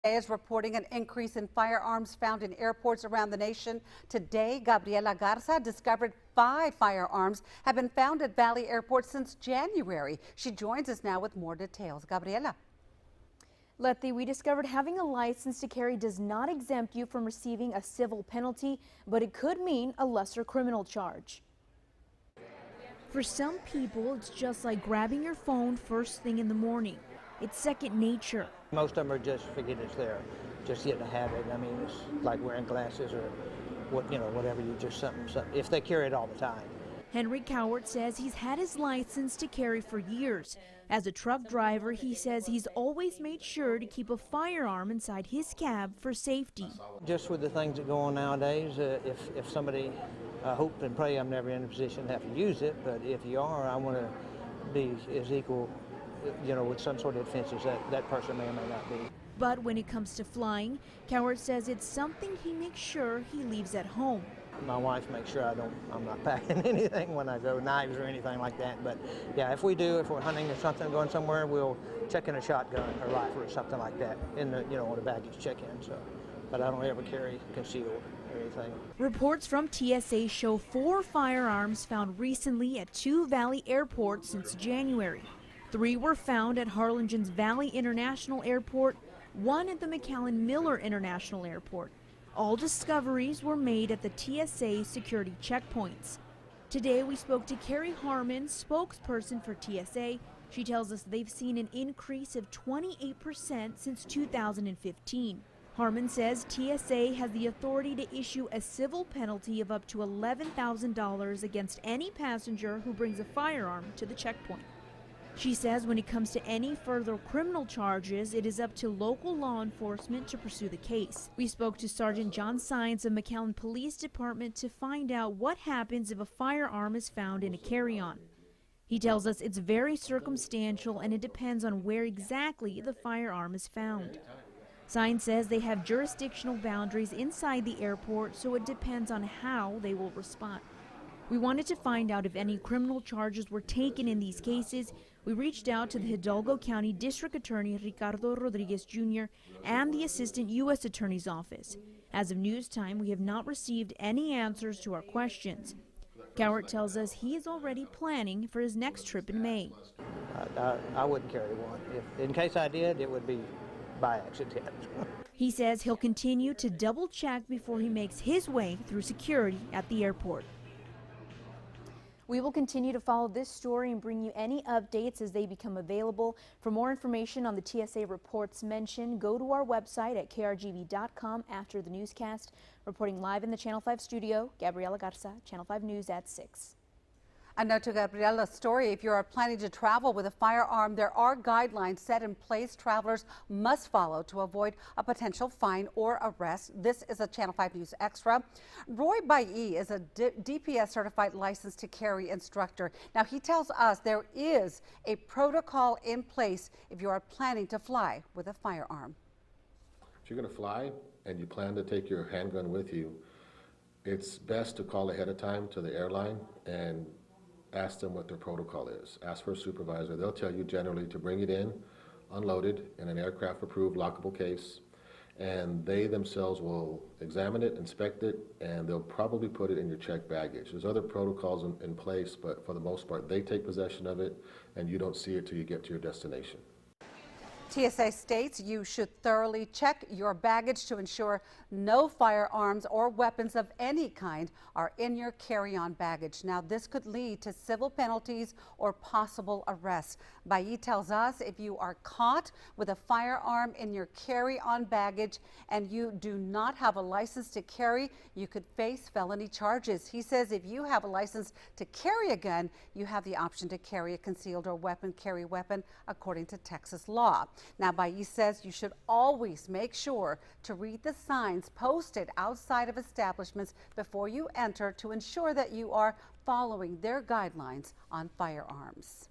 Is reporting an increase in firearms found in airports around the nation. Today, Gabriela Garza discovered 5 firearms have been found at Valley Airport since January. She joins us now with more details. Gabriela. Letty, we discovered having a license to carry does not exempt you from receiving a civil penalty, but it could mean a lesser criminal charge. For some people, it's just like grabbing your phone first thing in the morning. It's second nature. Most of them are just forget it's there, just get in a habit. I mean, it's like wearing glasses or whatever. You just something. If they carry it all the time. Henry Cowart says he's had his license to carry for years. As a truck driver, he says he's always made sure to keep a firearm inside his cab for safety. Just with the things that go on nowadays, if somebody, I hope and pray I'm never in a position to have to use it, but if you are, I want to be as equal, with some sort of defenses that person may or may not be. But when it comes to flying, Cowart says it's something he makes sure he leaves at home. My wife makes sure I'm not packing anything when I go, knives or anything like that. But yeah, if we're hunting or something, going somewhere, we'll check in a shotgun or rifle or something like that in the, on the baggage check-in. So, but I don't ever carry concealed or anything. Reports from TSA show 4 firearms found recently at 2 Valley airports since January. 3 were found at Harlingen's Valley International Airport, 1 at the McAllen-Miller International Airport. All discoveries were made at the TSA security checkpoints. Today we spoke to Carrie Harmon, spokesperson for TSA. She tells us they've seen an increase of 28% since 2015. Harmon says TSA has the authority to issue a civil penalty of up to $11,000 against any passenger who brings a firearm to the checkpoint. She says when it comes to any further criminal charges, it is up to local law enforcement to pursue the case. We spoke to Sergeant John Science of McAllen Police Department to find out what happens if a firearm is found in a carry-on. He tells us it's very circumstantial and it depends on where exactly the firearm is found. Science says they have jurisdictional boundaries inside the airport, so it depends on how they will respond. We wanted to find out if any criminal charges were taken in these cases. We reached out to the Hidalgo County District Attorney Ricardo Rodriguez Jr. and the Assistant U.S. Attorney's Office. As of news time, we have not received any answers to our questions. Cowart tells us he is already planning for his next trip in May. I wouldn't carry one. In case I did, it would be by accident. He says he'll continue to double check before he makes his way through security at the airport. We will continue to follow this story and bring you any updates as they become available. For more information on the TSA reports mentioned, go to our website at krgv.com after the newscast. Reporting live in the Channel 5 studio, Gabriela Garza, Channel 5 News at 6. And now to Gabriela's story. If you are planning to travel with a firearm, there are guidelines set in place travelers must follow to avoid a potential fine or arrest. This is a Channel 5 News Extra. Roy Bailly is a DPS certified license to carry instructor. Now he tells us there is a protocol in place if you are planning to fly with a firearm. If you're going to fly and you plan to take your handgun with you, it's best to call ahead of time to the airline and ask them what their protocol is. Ask for a supervisor. They'll tell you generally to bring it in, unloaded, in an aircraft-approved lockable case, and they themselves will examine it, inspect it, and they'll probably put it in your checked baggage. There's other protocols in place, but for the most part, they take possession of it, and you don't see it till you get to your destination. TSA states you should thoroughly check your baggage to ensure no firearms or weapons of any kind are in your carry-on baggage. Now, this could lead to civil penalties or possible arrests. Bailly tells us if you are caught with a firearm in your carry-on baggage and you do not have a license to carry, you could face felony charges. He says if you have a license to carry a gun, you have the option to carry a concealed or carry weapon according to Texas law. Now, Bailly says you should always make sure to read the signs posted outside of establishments before you enter to ensure that you are following their guidelines on firearms.